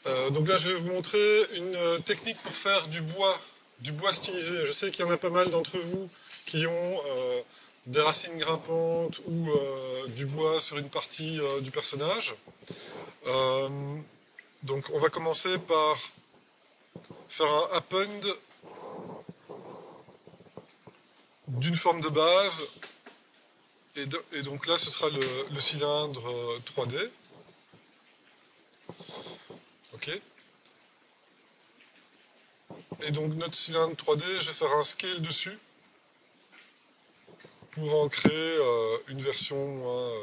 Donc là, je vais vous montrer une technique pour faire du bois stylisé. Je sais qu'il y en a pas mal d'entre vous qui ont des racines grimpantes ou du bois sur une partie du personnage. Euh, donc on va commencer par faire un append d'une forme de base. Et donc là, ce sera le cylindre 3D. Ok. Et donc notre cylindre 3D, je vais faire un scale dessus pour en créer une version moins.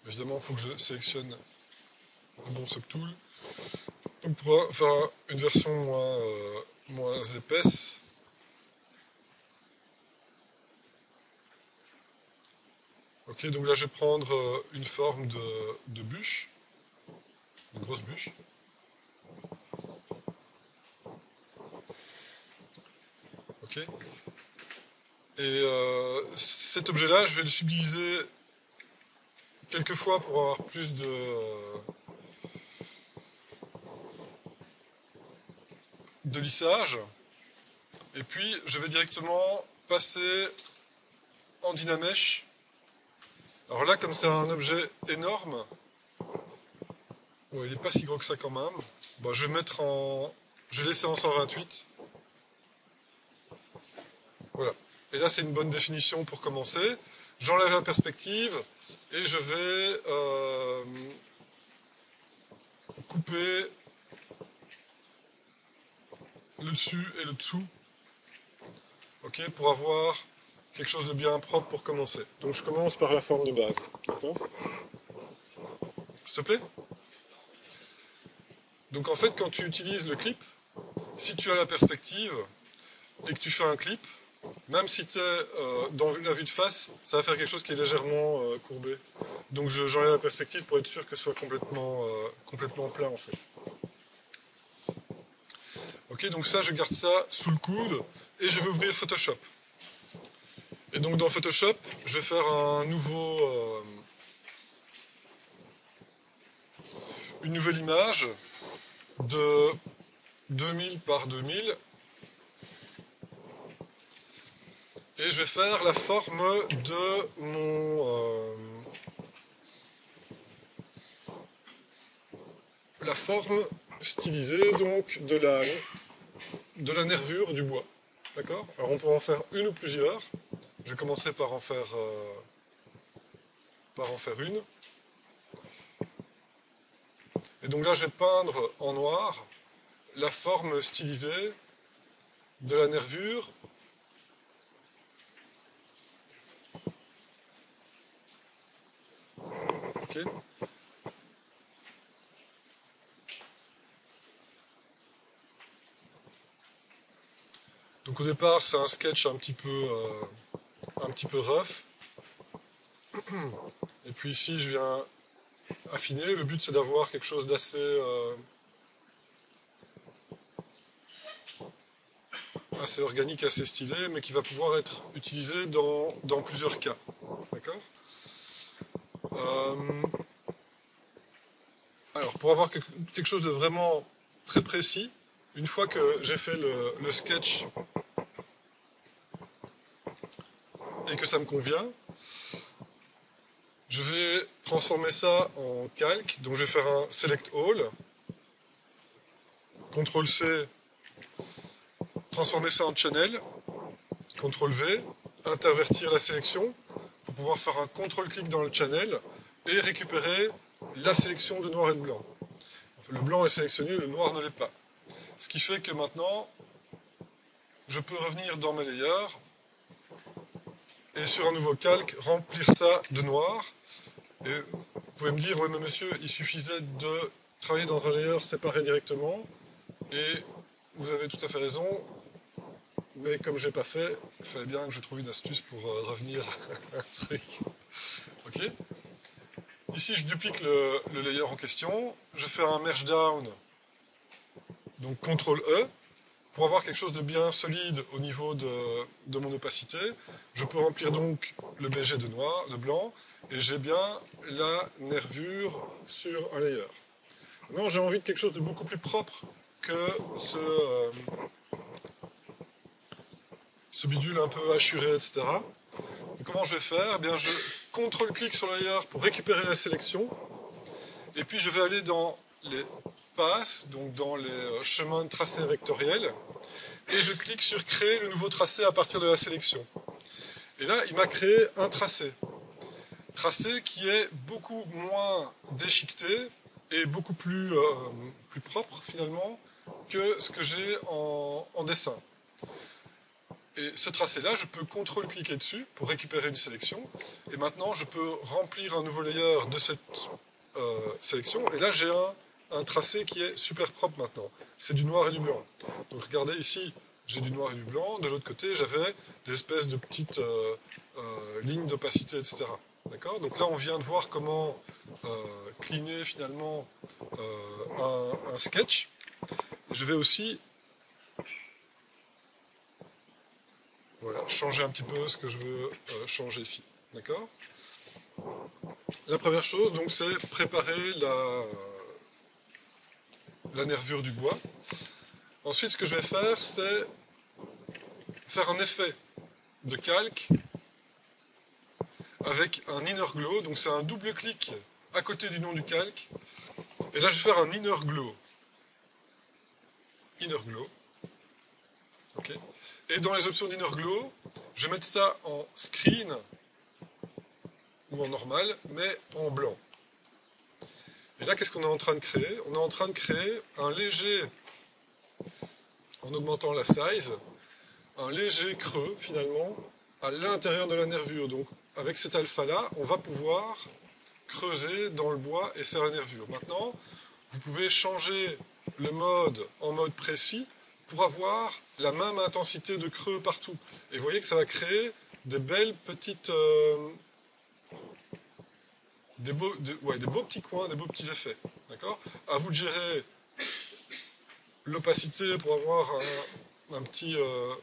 Évidemment, il faut que je sélectionne un bon subtool. Donc pour faire une version moins épaisse. Ok, donc là je vais prendre une forme de bûche, une grosse bûche. Ok. Et cet objet-là, je vais le subdiviser quelques fois pour avoir plus de lissage. Et puis je vais directement passer en Dynamesh. Alors là, comme c'est un objet énorme, ouais, il n'est pas si gros que ça quand même. Bon, je vais mettre en. Je vais laisser en 128. Voilà. Et là, c'est une bonne définition pour commencer. J'enlève la perspective et je vais couper le dessus et le dessous, ok, pour avoir quelque chose de bien propre pour commencer. Donc je commence par la forme de base. D'accord ? S'il te plaît ? Donc en fait, quand tu utilises le clip, si tu as la perspective et que tu fais un clip, même si tu es dans la vue de face, ça va faire quelque chose qui est légèrement courbé. Donc j'enlève la perspective pour être sûr que ce soit complètement plat en fait. Ok, donc ça, je garde ça sous le coude et je vais ouvrir Photoshop. Et donc dans Photoshop, je vais faire une nouvelle image de 2000 par 2000 et je vais faire la forme de la forme stylisée donc de la nervure du bois. D'accord ? Alors on peut en faire une ou plusieurs. Je vais commencer par en faire une. Et donc là, je vais peindre en noir la forme stylisée de la nervure. Ok ? Donc au départ, c'est un sketch un petit peu rough. Et puis ici, je viens affiner. Le but, c'est d'avoir quelque chose assez organique, assez stylé, mais qui va pouvoir être utilisé dans plusieurs cas. D'accord ? Alors, pour avoir quelque chose de vraiment très précis, une fois que j'ai fait le sketch et que ça me convient, je vais transformer ça en calque. Donc je vais faire un Select All, CTRL C, transformer ça en Channel, CTRL V, intervertir la sélection pour pouvoir faire un CTRL-clic dans le Channel et récupérer la sélection de noir et de blanc. Enfin, le blanc est sélectionné, le noir ne l'est pas. Ce qui fait que maintenant, je peux revenir dans mes layers et sur un nouveau calque, remplir ça de noir. Et vous pouvez me dire, oui mais monsieur, il suffisait de travailler dans un layer séparé directement. Et vous avez tout à fait raison, mais comme je n'ai pas fait, il fallait bien que je trouve une astuce pour revenir à un truc. Ok. Ici, je duplique le layer en question, je fais un merge down, donc CTRL E, pour avoir quelque chose de bien solide au niveau de mon opacité, je peux remplir donc le BG de blanc, et j'ai bien la nervure sur un layer. Maintenant, j'ai envie de quelque chose de beaucoup plus propre que ce bidule un peu hachuré, etc. Et comment je vais faire? Eh bien, je contrôle-clique sur le layer pour récupérer la sélection, et puis je vais aller dans les passes, donc dans les chemins de tracé vectoriels, et je clique sur créer le nouveau tracé à partir de la sélection. Et là, il m'a créé un tracé. Tracé qui est beaucoup moins déchiqueté et beaucoup plus propre finalement que ce que j'ai en dessin. Et ce tracé-là, je peux contrôle-cliquer dessus pour récupérer une sélection. Et maintenant, je peux remplir un nouveau layer de cette sélection. Et là, j'ai un tracé qui est super propre maintenant. C'est du noir et du blanc. Donc regardez ici, j'ai du noir et du blanc. De l'autre côté, j'avais des espèces de petites lignes d'opacité, etc. D'accord? Donc là, on vient de voir comment cleaner finalement un sketch. Je vais aussi changer un petit peu ce que je veux changer ici. D'accord? La première chose, donc, c'est préparer la nervure du bois. Ensuite, ce que je vais faire, c'est faire un effet de calque avec un inner glow. Donc c'est un double clic à côté du nom du calque. Et là, je vais faire un inner glow. Inner glow. OK. Et dans les options d'inner glow, je vais mettre ça en screen ou en normal, mais en blanc. Et là, qu'est-ce qu'on est en train de créer? On est en train de créer un léger, en augmentant la size, un léger creux finalement à l'intérieur de la nervure. Donc avec cet alpha-là, on va pouvoir creuser dans le bois et faire la nervure. Maintenant, vous pouvez changer le mode en mode précis pour avoir la même intensité de creux partout. Et vous voyez que ça va créer des belles petites... des beaux petits coins, des beaux petits effets. D'accord? À vous de gérer l'opacité pour avoir un petit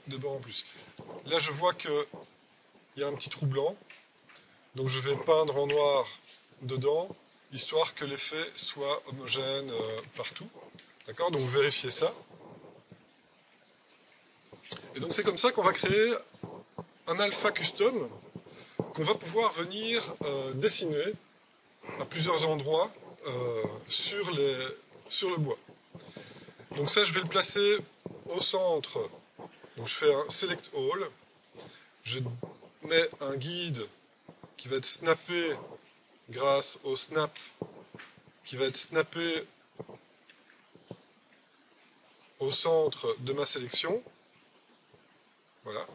débord en plus. Là, je vois qu'il y a un petit trou blanc. Donc je vais peindre en noir dedans, histoire que l'effet soit homogène partout. D'accord? Donc vérifiez ça. Et donc c'est comme ça qu'on va créer un alpha custom qu'on va pouvoir venir dessiner à plusieurs endroits sur le bois. Donc ça, je vais le placer au centre. Donc je fais un select all. Je mets un guide qui va être snappé grâce au snap, qui va être snappé au centre de ma sélection. Voilà.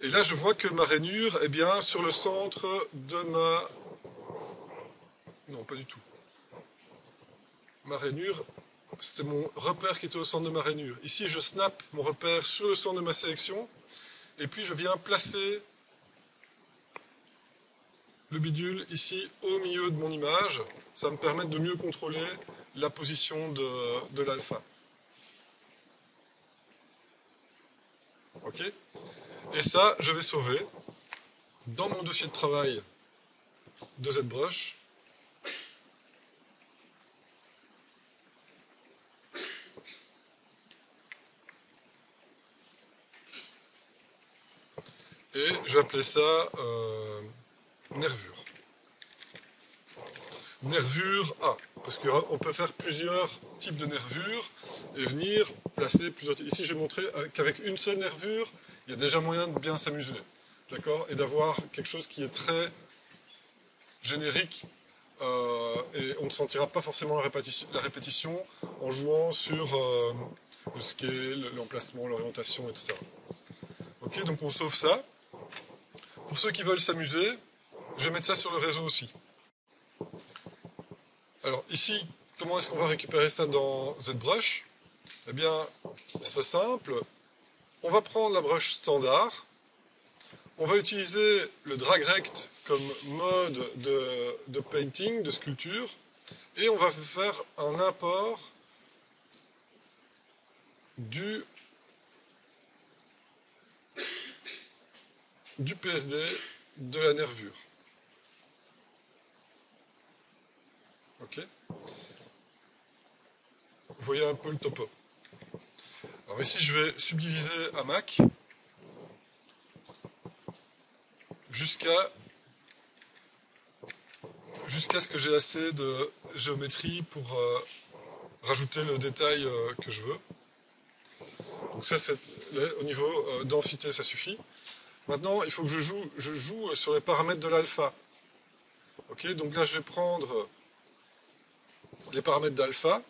Et là, je vois que ma rainure est bien sur le centre de ma... Non, pas du tout. Ma rainure, c'était mon repère qui était au centre de ma rainure. Ici, je snap mon repère sur le centre de ma sélection, et puis je viens placer le bidule ici au milieu de mon image. Ça me permet de mieux contrôler la position de l'alpha. OK? Et ça, je vais sauver dans mon dossier de travail de ZBrush. Et je vais appeler ça nervure. Nervure A, parce qu'on peut faire plusieurs types de nervures et venir placer plusieurs... Ici, je vais montrer qu'avec une seule nervure, il y a déjà moyen de bien s'amuser, d'accord? Et d'avoir quelque chose qui est très générique et on ne sentira pas forcément la répétition en jouant sur le scale, l'emplacement, l'orientation, etc. Ok, donc on sauve ça. Pour ceux qui veulent s'amuser, je vais mettre ça sur le réseau aussi. Alors ici, comment est-ce qu'on va récupérer ça dans ZBrush? Eh bien, c'est très simple. On va prendre la brush standard. On va utiliser le drag rect comme mode de painting, de sculpture. Et on va faire un import du du PSD de la nervure. Ok. Vous voyez un peu le topo. Alors ici, je vais subdiviser à Mac jusqu'à ce que j'ai assez de géométrie pour rajouter le détail que je veux. Donc ça, au niveau densité, ça suffit. Maintenant, il faut que je joue sur les paramètres de l'alpha. Ok, donc là, je vais prendre les paramètres d'alpha.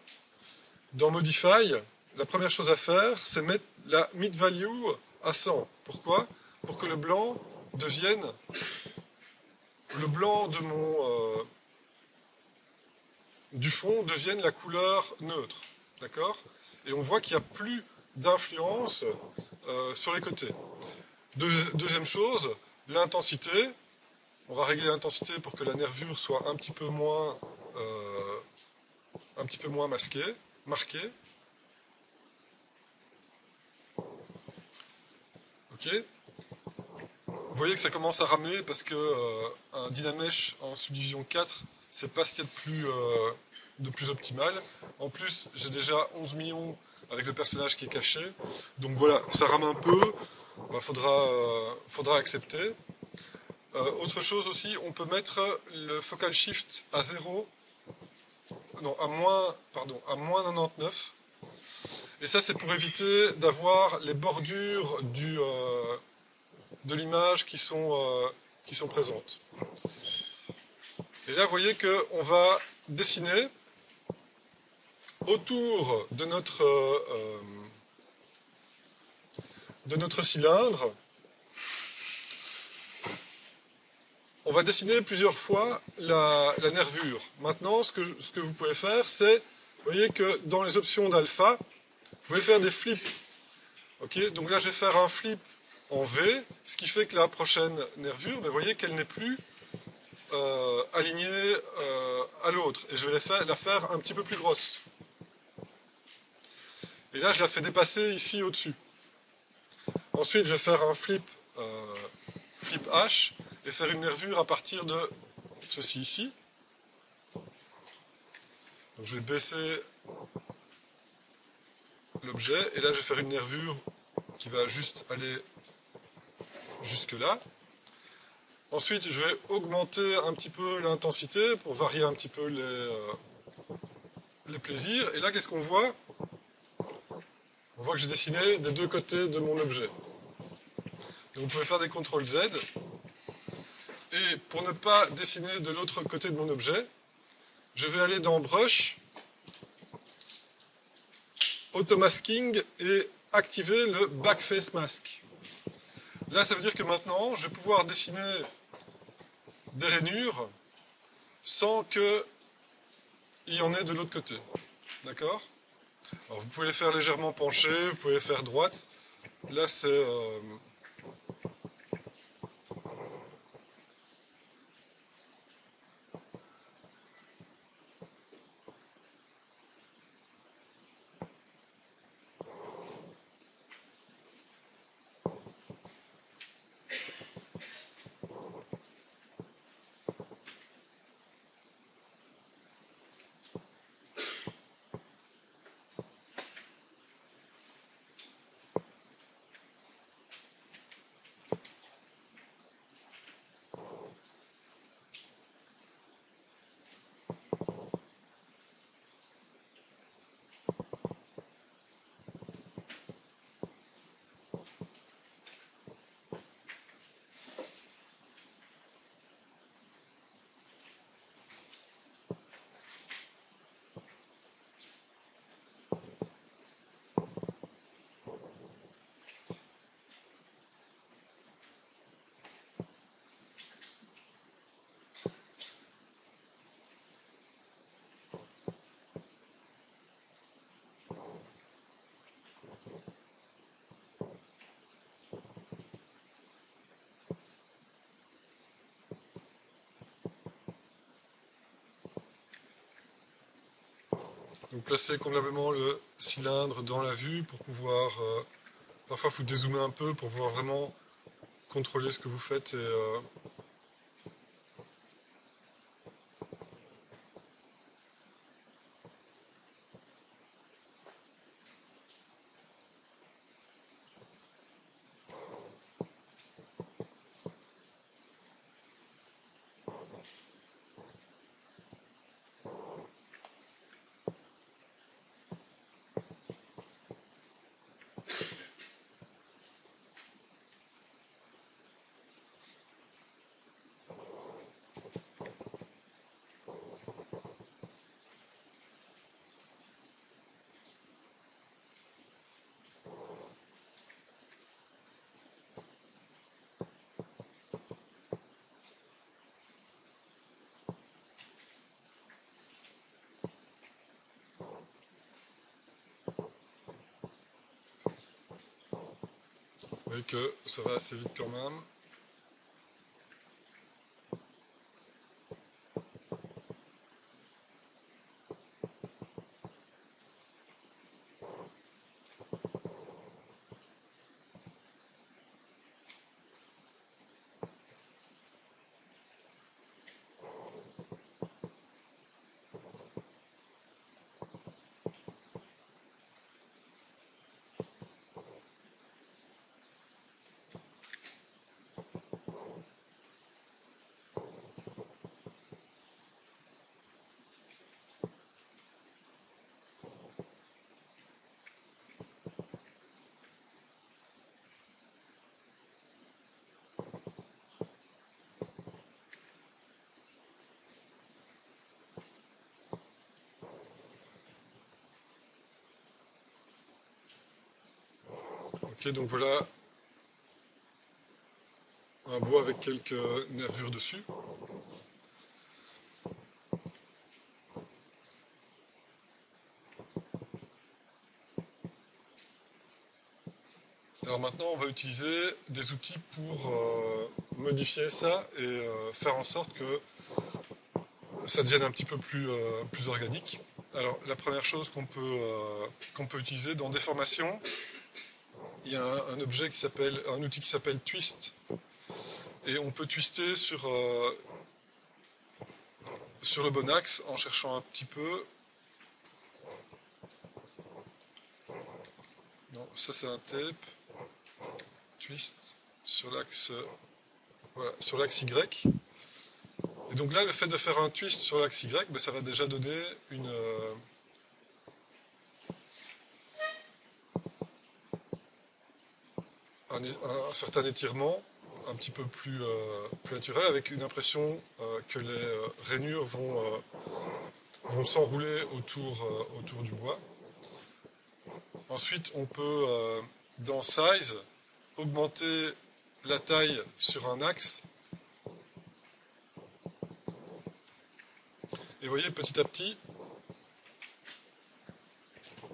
Dans Modify, la première chose à faire, c'est mettre la mid value à 100. Pourquoi? Pour que le blanc devienne le blanc de du fond devienne la couleur neutre. D'accord? Et on voit qu'il n'y a plus d'influence sur les côtés. Deuxième chose, l'intensité. On va régler l'intensité pour que la nervure soit un petit peu moins marquée. Ok. Vous voyez que ça commence à ramer parce que un Dynamesh en subdivision 4, c'est pas ce qu'il y a de plus optimal. En plus, j'ai déjà 11 millions avec le personnage qui est caché. Donc voilà, ça rame un peu. Bah, faudra accepter. Autre chose aussi, on peut mettre le focal shift à 0, non, à moins 99. Et ça, c'est pour éviter d'avoir les bordures de l'image qui sont présentes. Et là, vous voyez qu'on va dessiner autour de notre cylindre. On va dessiner plusieurs fois la nervure. Maintenant, ce que vous pouvez faire, c'est, vous voyez que dans les options d'alpha, vous pouvez faire des flips. Okay, donc là, je vais faire un flip en V, ce qui fait que la prochaine nervure, vous voyez qu'elle n'est plus alignée à l'autre. Et je vais la faire un petit peu plus grosse. Et là, je la fais dépasser ici au-dessus. Ensuite, je vais faire un flip H et faire une nervure à partir de ceci ici. Donc, je vais baisser l'objet et là, je vais faire une nervure qui va juste aller jusque là. Ensuite, je vais augmenter un petit peu l'intensité pour varier un petit peu les plaisirs. Et là, qu'est-ce qu'on voit? On voit que j'ai dessiné des deux côtés de mon objet. Donc, vous pouvez faire des CTRL Z. Et pour ne pas dessiner de l'autre côté de mon objet, je vais aller dans Brush, Automasking et activer le Backface Mask. Là, ça veut dire que maintenant, je vais pouvoir dessiner des rainures sans qu'il y en ait de l'autre côté. D'accord? Alors, vous pouvez les faire légèrement penchées, vous pouvez les faire droites. Là, c'est... Donc placer convenablement le cylindre dans la vue pour pouvoir... parfois, il faut dézoomer un peu pour pouvoir vraiment contrôler ce que vous faites et vous voyez que ça va assez vite quand même. Ok, donc voilà un bois avec quelques nervures dessus. Alors maintenant, on va utiliser des outils pour modifier ça et faire en sorte que ça devienne un petit peu plus organique. Alors la première chose qu'on peut utiliser dans Déformation, il y a un outil qui s'appelle Twist. Et on peut twister sur le bon axe en cherchant un petit peu. Non, ça c'est un tape. Twist sur l'axe voilà, sur l'axe Y. Et donc là, le fait de faire un twist sur l'axe Y, ben, ça va déjà donner un certain étirement un petit peu plus naturel, avec une impression que les rainures vont s'enrouler autour du bois. Ensuite, on peut, dans Size, augmenter la taille sur un axe. Et vous voyez, petit à petit,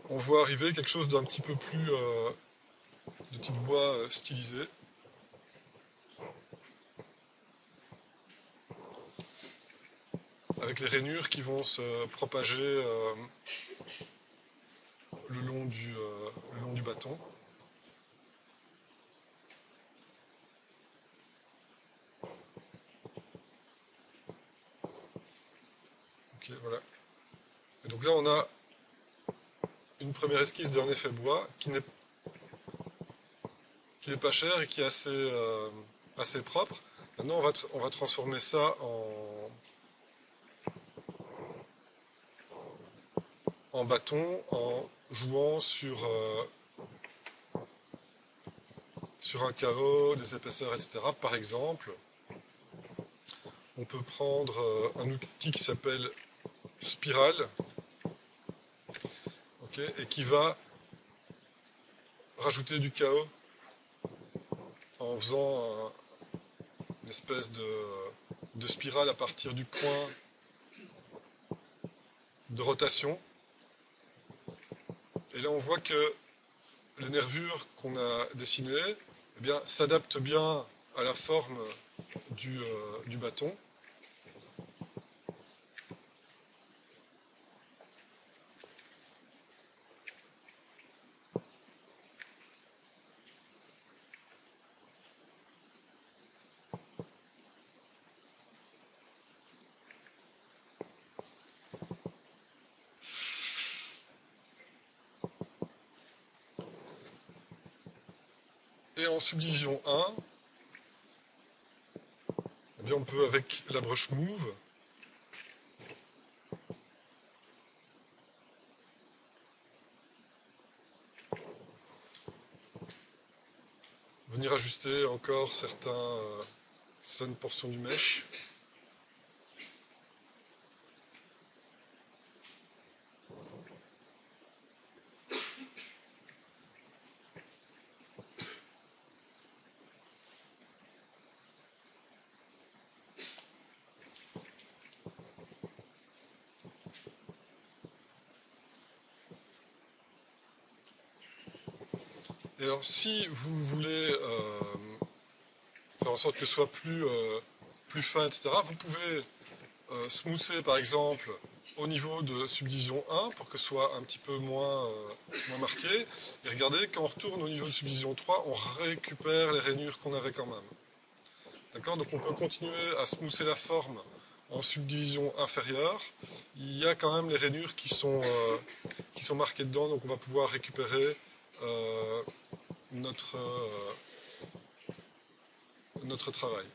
on voit arriver quelque chose d'un petit peu plus de type bois stylisé. Avec les rainures qui vont se propager le long du bâton. Ok, voilà. Et donc là, on a une première esquisse d'un effet bois qui n'est pas cher et qui est assez propre. Maintenant, on va transformer ça en bâton en jouant sur un carreau, des épaisseurs, etc. Par exemple, on peut prendre un outil qui s'appelle Spirale, okay, et qui va rajouter du chaos en faisant une espèce de spirale à partir du point de rotation. Et là, on voit que les nervures qu'on a dessinées eh bien, s'adaptent bien à la forme du bâton. Et en subdivision 1, eh bien on peut, avec la brush Move, venir ajuster encore certaines portions du mesh. Et alors, si vous voulez faire en sorte que ce soit plus fin, etc., vous pouvez smoother, par exemple, au niveau de subdivision 1 pour que ce soit un petit peu moins marqué. Et regardez, quand on retourne au niveau de subdivision 3, on récupère les rainures qu'on avait quand même. D'accord? Donc on peut continuer à smoother la forme en subdivision inférieure. Il y a quand même les rainures qui sont marquées dedans, donc on va pouvoir récupérer notre travail.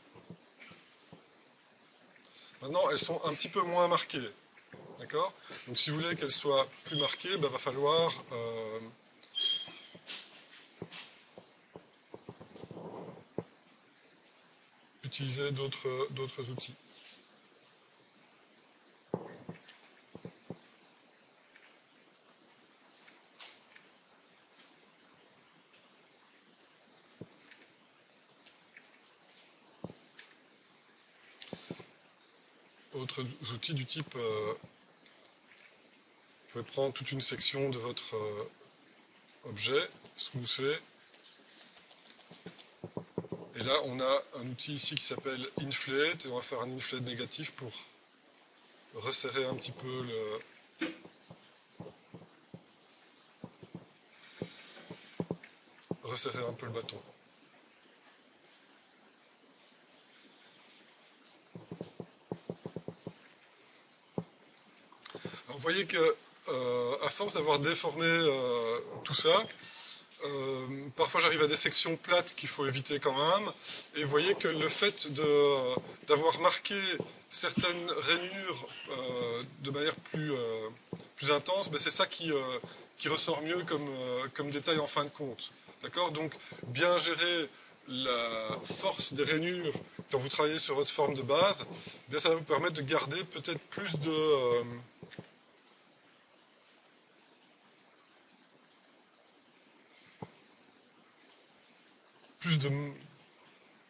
Maintenant, elles sont un petit peu moins marquées. D'accord? Donc si vous voulez qu'elles soient plus marquées, il va falloir utiliser d'autres outils. Autres outils du type, vous pouvez prendre toute une section de votre objet, smoother, et là on a un outil ici qui s'appelle Inflate, et on va faire un inflate négatif pour resserrer un petit peu le bâton. Alors, vous voyez que à force d'avoir déformé tout ça, parfois j'arrive à des sections plates qu'il faut éviter quand même, et vous voyez que le fait d'avoir marqué certaines rainures de manière plus intense, c'est ça qui ressort mieux comme détail en fin de compte. D'accord? Donc bien gérer la force des rainures quand vous travaillez sur votre forme de base, bien ça va vous permettre de garder peut-être plus de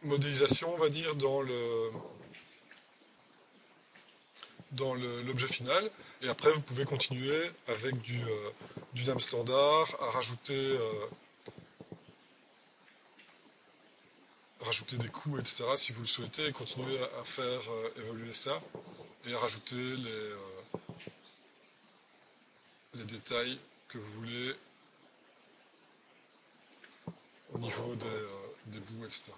modélisation, on va dire, dans l'objet final. Et après, vous pouvez continuer avec du NAM standard, à rajouter des coûts, etc., si vous le souhaitez, et continuer à faire évoluer ça, et à rajouter les détails que vous voulez au niveau des bouts, etc.